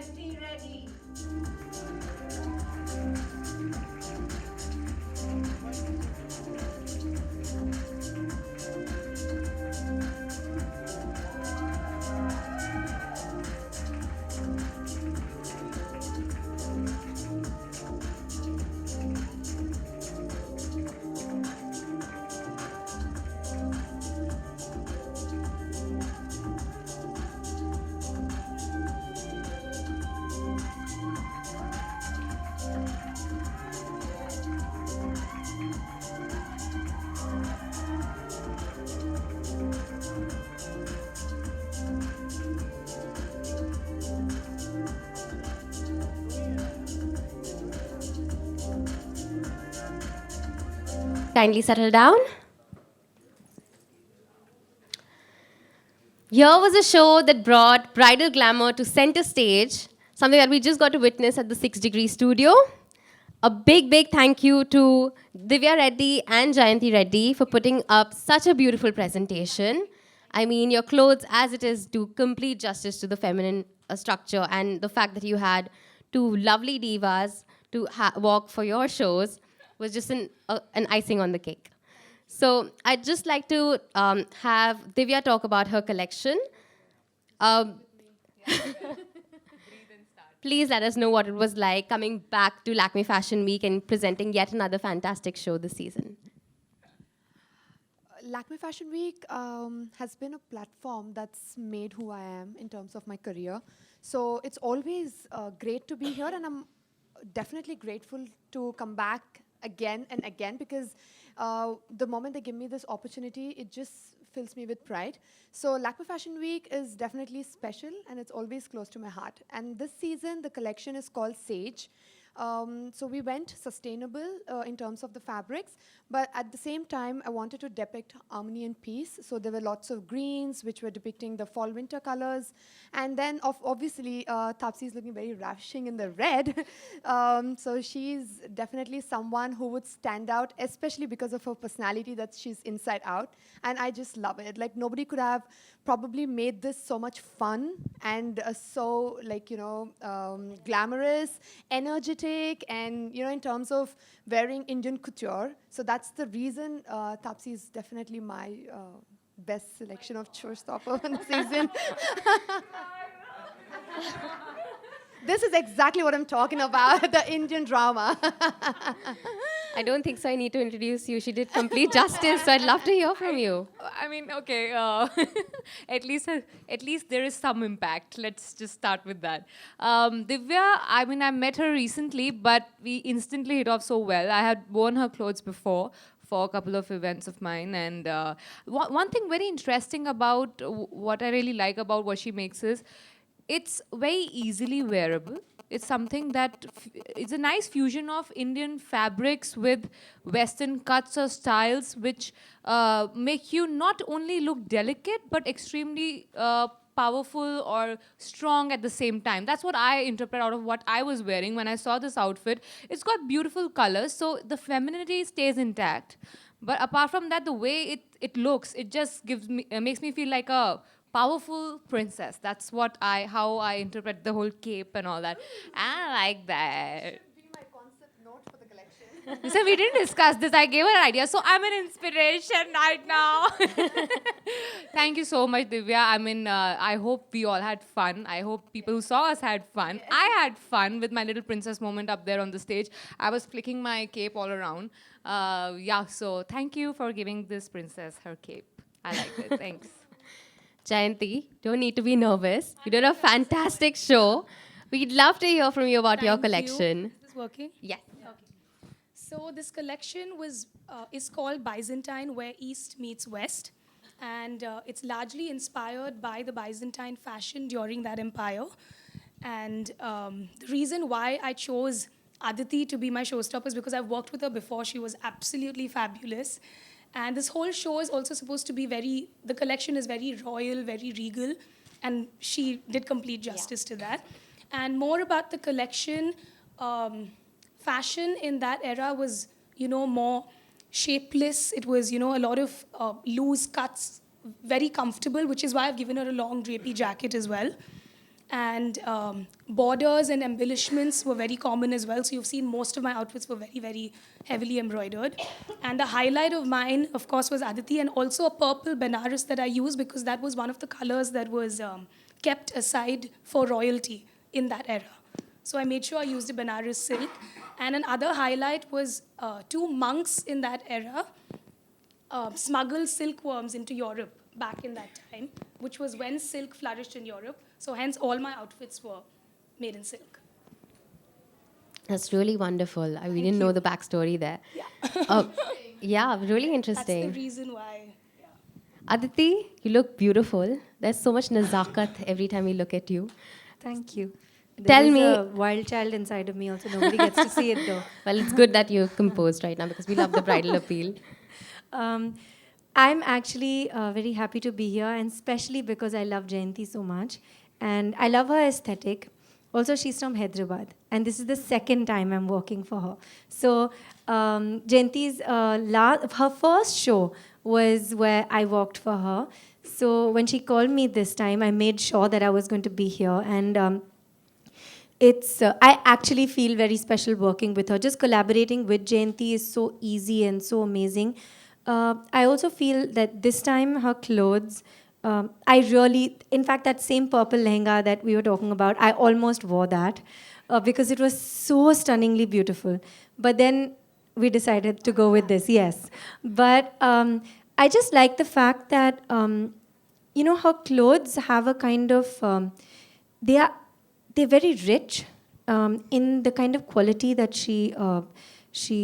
Jayanti ready. Kindly settle down. Here was a show that brought bridal glamour to center stage, something that we just got to witness at the 6 Degree Studio. A big, big thank you to Divya Reddy and Jayanti Reddy for putting up such a beautiful presentation. I mean, your clothes, as it is, do complete justice to the feminine structure, and the fact that you had two lovely divas to walk for your shows was just an icing on the cake. So I'd just like to have Divya talk about her collection. Um, Please let us know what it was like coming back to Lakme Fashion Week and presenting yet another fantastic show this season. Lakme Fashion Week has been a platform that's made who I am in terms of my career. So it's always great to be here, and I'm definitely grateful to come back again and again because the moment they give me this opportunity, it just fills me with pride. So Lakme Fashion Week is definitely special, and it's always close to my heart. And this season, the collection is called Sage. So we went sustainable in terms of the fabrics, but at the same time, I wanted to depict harmony and peace. So there were lots of greens, which were depicting the fall-winter colors. And then, obviously, Taapsee is looking very ravishing in the red. So she's definitely someone who would stand out, especially because of her personality that she's inside out. And I just love it. Like, nobody could have probably made this so much fun and so, like, glamorous, energetic, and, in terms of wearing Indian couture. So that's the reason Taapsee is definitely my best selection of showstopper in the season. This is exactly what I'm talking about, the Indian drama. I don't think so. I need to introduce you. She did complete justice, so I'd love to hear from you. I mean, okay, at least there is some impact. Let's just start with that. Divya, I mean, I met her recently, but we instantly hit off so well. I had worn her clothes before for a couple of events of mine, and one thing very interesting about what I really like about what she makes is it's very easily wearable. It's something that it's a nice fusion of Indian fabrics with Western cuts or styles, which make you not only look delicate but extremely powerful or strong at the same time. That's what I interpret out of what I was wearing when I saw this outfit. It's got beautiful colors, so the femininity stays intact. But apart from that, the way it looks, it just gives me makes me feel like a powerful princess. That's how I interpret the whole cape and all that. I like that. Be my concept note for the collection. So we didn't discuss this. I gave her an idea. So I'm an inspiration right now. Thank you so much, Divya. I mean, I hope we all had fun. I hope people who saw us had fun. Yes. I had fun with my little princess moment up there on the stage. I was flicking my cape all around. So thank you for giving this princess her cape. I liked it. Thanks. Jayanti, don't need to be nervous. You did a fantastic show. We'd love to hear from you about your collection. Is this working? Yes. Okay. So this collection is called Byzantine, where East meets West. And it's largely inspired by the Byzantine fashion during that empire. And the reason why I chose Aditi to be my showstopper is because I've worked with her before. She was absolutely fabulous. And this whole show is also supposed to be the collection is very royal, very regal, and she did complete justice to that. And more about the collection, fashion in that era was, more shapeless. It was, a lot of loose cuts, very comfortable, which is why I've given her a long drapey jacket as well. And borders and embellishments were very common as well. So you've seen most of my outfits were very, very heavily embroidered. And the highlight of mine, of course, was Aditi, and also a purple Benares that I used because that was one of the colors that was kept aside for royalty in that era. So I made sure I used a Benares silk. And another highlight was two monks in that era smuggled silkworms into Europe back in that time, which was when silk flourished in Europe. So hence all my outfits were made in silk. That's really wonderful. We didn't know the backstory there. Yeah. Yeah, really That's the interesting. reason why. Yeah. Aditi, you look beautiful. There's so much nazakat every time we look at you. Thank you. Tell There is me- a wild child inside of me also. Nobody gets to see it though. Well, it's good that you're composed right now because we love the bridal appeal. I'm actually very happy to be here, and especially because I love Jayanti so much. And I love her aesthetic. Also, she's from Hyderabad, and this is the second time I'm working for her. So, Jayanti's her first show was where I worked for her. So, when she called me this time, I made sure that I was going to be here. And I actually feel very special working with her. Just collaborating with Jayanti is so easy and so amazing. I also feel that this time her clothes, in fact, that same purple lehenga that we were talking about, I almost wore that because it was so stunningly beautiful. But then we decided to go with this, yes. But I just like the fact that, her clothes have a kind of, they're very rich in the kind of quality that she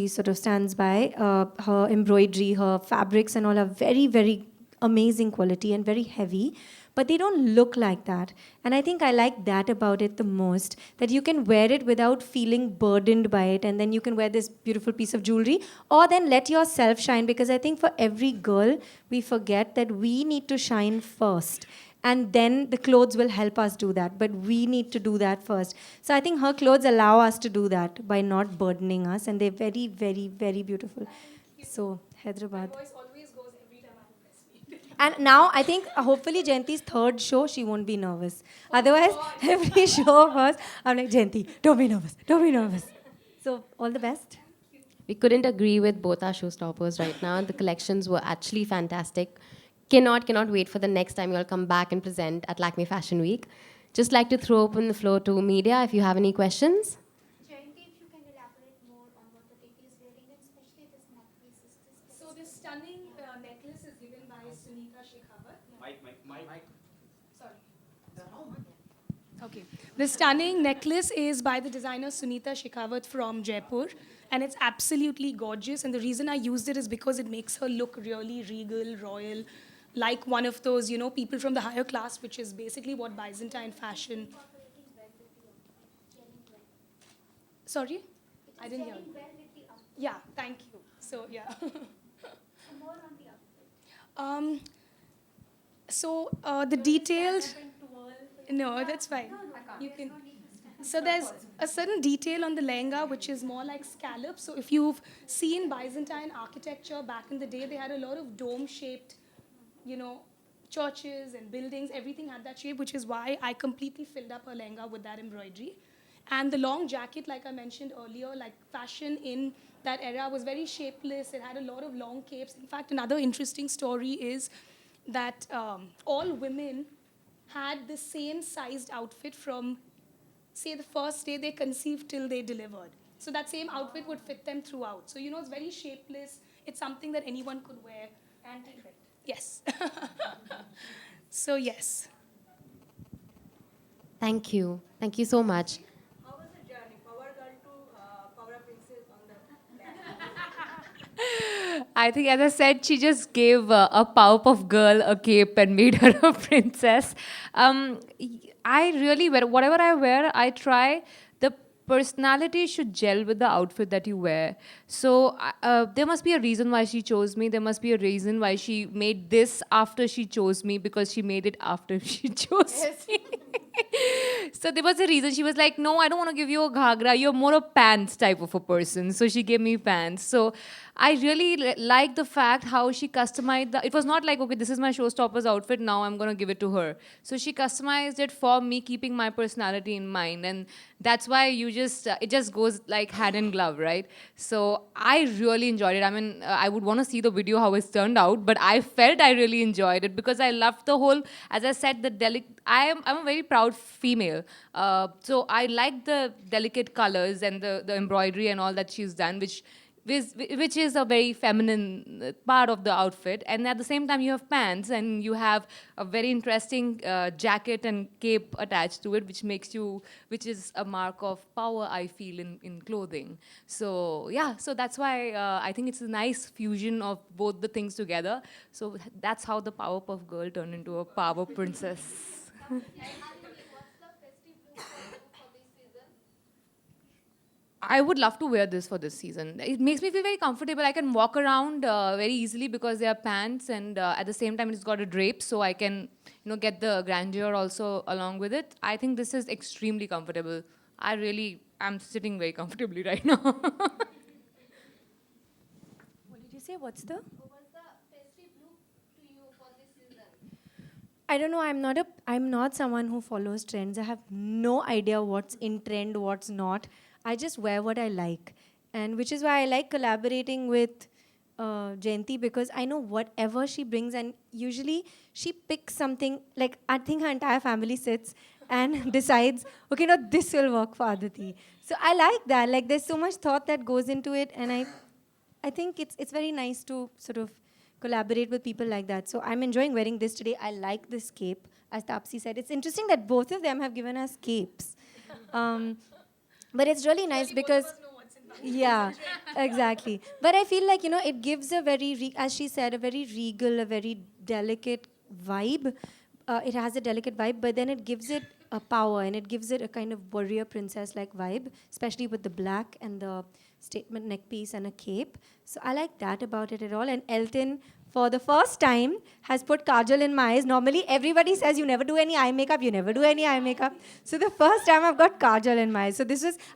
sort of stands by. Her embroidery, her fabrics and all are very, very amazing quality and very heavy, but they don't look like that. And I think I like that about it the most, that you can wear it without feeling burdened by it, and then you can wear this beautiful piece of jewelry, or then let yourself shine, because I think for every girl, we forget that we need to shine first. And then the clothes will help us do that. But we need to do that first. So I think her clothes allow us to do that by not burdening us. And they're very, very, very beautiful. So, Hyderabad. My voice always goes every time I press meet. And now I think hopefully Jayanti's third show, she won't be nervous. Otherwise, every show of hers, I'm like, Jayanti, don't be nervous. Don't be nervous. So, all the best. We couldn't agree with both our showstoppers right now. The collections were actually fantastic. Cannot wait for the next time you'll come back and present at Lakme Fashion Week. Just like to throw open the floor to media if you have any questions. Jayanti, if you can elaborate more on what Aditi is wearing, and especially this necklace. So this stunning necklace is given by Sunita Shekhawat. Mike. Sorry. Okay. The stunning necklace is by the designer Sunita Shekhawat from Jaipur. And it's absolutely gorgeous. And the reason I used it is because it makes her look really regal, royal, like one of those, people from the higher class, which is basically what Byzantine fashion. Sorry? I didn't hear. Yeah, thank you. So, yeah. More on the outfit. The detailed. No, that's fine. You can. So there's a certain detail on the lehenga which is more like scallops. So if you've seen Byzantine architecture back in the day, they had a lot of dome-shaped, churches and buildings. Everything had that shape, which is why I completely filled up her lehenga with that embroidery. And the long jacket, like I mentioned earlier, like fashion in that era was very shapeless. It had a lot of long capes. In fact, another interesting story is that all women had the same sized outfit from, say, the first day they conceived till they delivered. So that same outfit would fit them throughout. So, it's very shapeless. It's something that anyone could wear. Anti-fit. Yes. So, yes. Thank you. Thank you so much. How was the journey? Power girl to power princess on the I think, as I said, she just gave a Powerpuff Girl a cape and made her a princess. I really wear, whatever I wear, I try, the personality should gel with the outfit that you wear. So there must be a reason why she chose me. There must be a reason why she made this after she chose me, because she made it after she chose me. So there was a reason. She was like, no, I don't want to give you a ghagra. You're more a pants type of a person. So she gave me pants. So I really like the fact how she customized it was not like, okay, this is my showstopper's outfit. Now I'm going to give it to her. So she customized it for me, keeping my personality in mind. And that's why it just goes like hand in glove, right? So I really enjoyed it. I mean, I would want to see the video how it's turned out, but I felt I really enjoyed it because I loved the whole, as I said, I'm a very proud female. So I like the delicate colors and the embroidery and all that she's done, which is a very feminine part of the outfit. And at the same time, you have pants and you have a very interesting jacket and cape attached to it, which is a mark of power, I feel, in clothing. So yeah, so that's why I think it's a nice fusion of both the things together. So that's how the Powerpuff Girl turned into a power princess. I would love to wear this for this season. It makes me feel very comfortable. I can walk around very easily because they are pants, and at the same time, it's got a drape, so I can, get the grandeur also along with it. I think this is extremely comfortable. I'm sitting very comfortably right now. What did you say? What's the? I don't know. I'm not someone who follows trends. I have no idea what's in trend, what's not. I just wear what I like, and which is why I like collaborating with Jayanti, because I know whatever she brings, and usually she picks something. Like, I think her entire family sits and decides, okay, no, this will work for Aditi. So I like that. Like, there's so much thought that goes into it, and I think it's very nice to sort of collaborate with people like that. So I'm enjoying wearing this today. I like this cape, as Taapsee said. It's interesting that both of them have given us capes. But it's really nice because, yeah, exactly. But I feel like, it gives a very, as she said, a very regal, a very delicate vibe. It has a delicate vibe, but then it gives it a power, and it gives it a kind of warrior princess-like vibe, especially with the black and the statement neck piece and a cape. So I like that about it at all. And Elton, for the first time, has put kajal in my eyes. Normally, everybody says you never do any eye makeup, you never do any eye makeup. So the first time I've got kajal in my eyes. So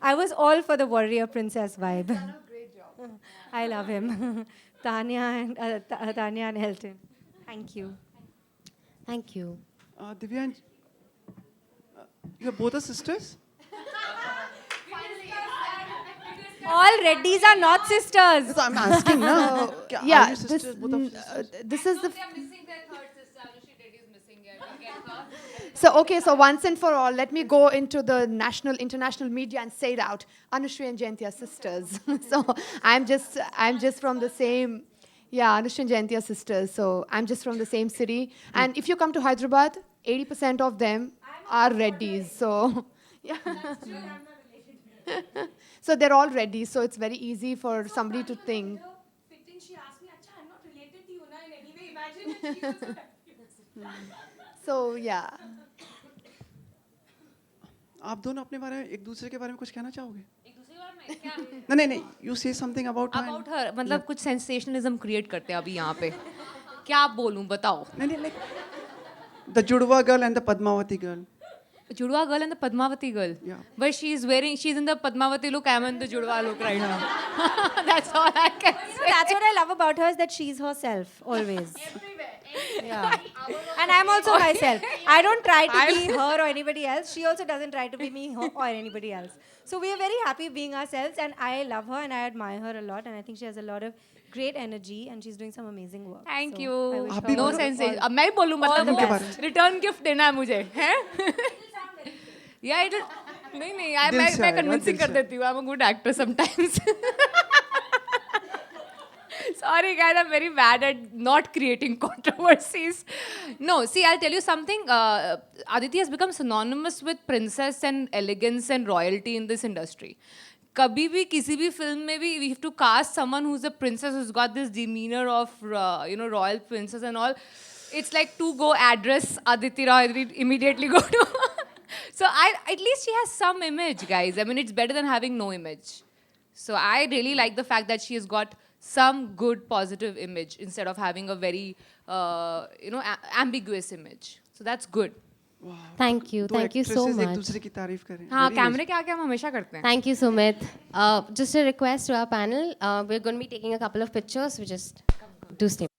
I was all for the warrior princess vibe. He's done a great job. I love him. Tanya and Elton. Thank you. Thank you. Divya, you're both are sisters? All Reddys are not sisters. So I'm asking now. Yeah, Are you sisters, both of sisters? this is the. They're missing their third sister. Anushri Reddy is missing here. You get her? So once and for all, let me go into the international media and say it out. Anushri and Jayanti are sisters. So I'm just from the same. Yeah, Anushri and Jayanti are sisters. So I'm just from the same city. And if you come to Hyderabad, 80% of them are Reddys. So yeah. So they're all ready. So it's very easy for somebody to think. She asked me, "Acha, I'm not related to you na in any way." Imagine if she was So yeah. आप दोनों अपने बारे में एक दूसरे के बारे में कुछ कहना चाहोगे? एक दूसरे बार में क्या? नहीं. You say something about her. About her, मतलब कुछ sensationalism create करते हैं अभी यहाँ पे. क्या बोलूँ बताओ? नहीं, like the Judwa girl and the Padmavati girl. Judwa girl and the Padmavati girl. Yeah. But she's in the Padmavati look, I'm in the Judwa look right now. That's all I can say. That's what I love about her, is that she's herself, always. Yeah. And I'm also myself. I don't try to be her or anybody else. She also doesn't try to be me or anybody else. So we are very happy being ourselves, and I love her and I admire her a lot, and I think she has a lot of great energy and she's doing some amazing work. Thank So you. I wish her No all- sensation. अब मैं ही बोलूँ मतलब the best. return gift देना है मुझे, हैं? Yeah, it is. नहीं, मैं convincing कर देती हूँ. I'm a good actor sometimes. Sorry guys, I'm very bad at not creating controversies. No, see, I'll tell you something. Aditi has become synonymous with princess and elegance and royalty in this industry. कभी भी किसी भी film में भी we have to cast someone who's a princess who's got this demeanor of royal princess and all. It's like to go address Aditi Rao Hydariry, immediately go to. So at least she has some image, guys. I mean, it's better than having no image. So I really like the fact that she has got some good positive image instead of having a very ambiguous image. So that's good. Thank you. दो Thank you so actresses एक much. दूसरे की तारीफ करें. हाँ, Very कैमरे के आगे हम हमेशा करते हैं. Thank you, Sumit. Just a request to our panel. We're going to be taking a couple of pictures. We just do stay.